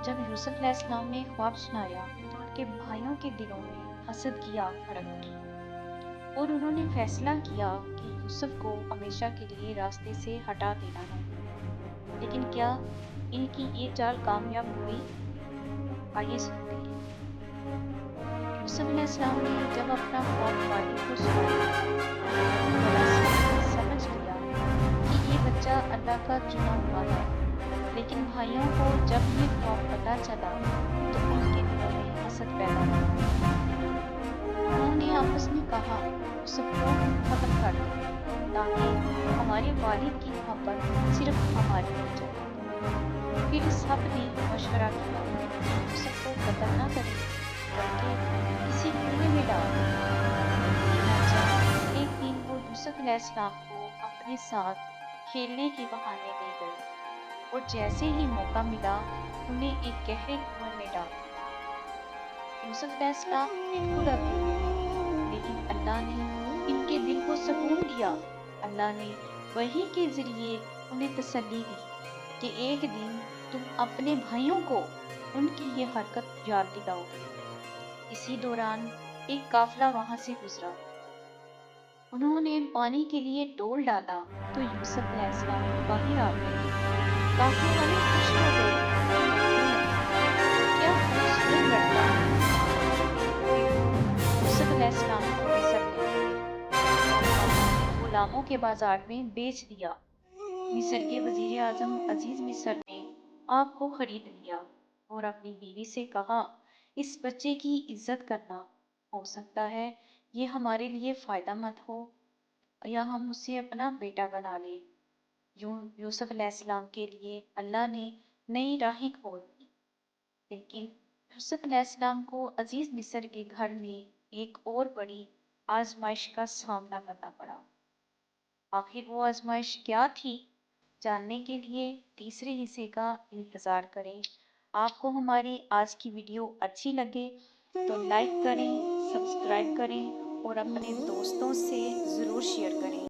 جب یوسف علیہ السلام نے خواب سنایا تو ان کے بھائیوں کے دلوں میں حسد کی آگ بھڑک اٹھی اور انہوں نے فیصلہ کیا کہ یوسف کو ہمیشہ کے لیے راستے سے ہٹا دینا ہے۔ لیکن کیا ان کی یہ چال کامیاب ہوئی؟ آئیے سنتے ہیں۔ یوسف علیہ السلام نے جب اپنا خواب والد کو سنایا تو انہوں نے بڑا سمجھ لیا کہ یہ بچہ اللہ کا چنا ہوا ہے۔ لیکن بھائیوں کو جب یہ خواب پتہ چلا تو ان کے دلوں میں حسد پیدا ہوا۔ انہوں نے آپس میں کہا، یوسف کو ختم کر دو تاکہ ہمارے والد کی محبت صرف ہماری ہو جائے۔ پھر سب نے مشورہ کیا کہ یوسف کو قتل نہ کریں بلکہ کسی کنویں میں ڈال دیں۔ چنانچہ ایک دن وہ یوسف علیہ السلام کو اپنے ساتھ کھیلنے کے بہانے لے گئے اور جیسے ہی موقع ملا انہیں ایک گہرے کنویں میں ڈال دیا۔ یوسف علیہ السلام بالکل اکیلے تھے، لیکن اللہ نے ان کے دل کو سکون دیا۔ اللہ نے وحی کے ذریعے انہیں تسلی دی کہ ایک دن تم اپنے بھائیوں کو ان کی یہ حرکت یاد دلاؤ گے۔ اسی دوران ایک قافلہ وہاں سے گزرا۔ انہوں نے پانی کے لیے ڈول ڈالا تو یوسف علیہ السلام باہر آ گئے۔ قافلے والے خوش ہو گئے اور کہنے لگے، کیا خوبصورت لڑکا ہے۔ پھر وہ یوسف علیہ السلام کو مصر لے گئے اور اپنے غلاموں کے بازار میں بیچ دیا۔ مصر کے وزیر اعظم عزیز مصر نے آپ کو خرید لیا اور اپنی بیوی سے کہا، اس بچے کی عزت کرنا، ہو سکتا ہے یہ ہمارے لیے فائدہ مند ہو یا ہم اسے اپنا بیٹا بنا لیں۔ یوسف علیہ السلام کے لیے اللہ نے نئی راہیں کھول دی، لیکن یوسف علیہ السلام کو عزیز مصر کے گھر میں ایک اور بڑی آزمائش کا سامنا کرنا پڑا۔ آخر وہ آزمائش کیا تھی؟ جاننے کے لیے تیسرے حصے کا انتظار کریں۔ آپ کو ہماری آج کی ویڈیو اچھی لگے تو لائک کریں، سبسکرائب کریں اور اپنے دوستوں سے ضرور شیئر کریں۔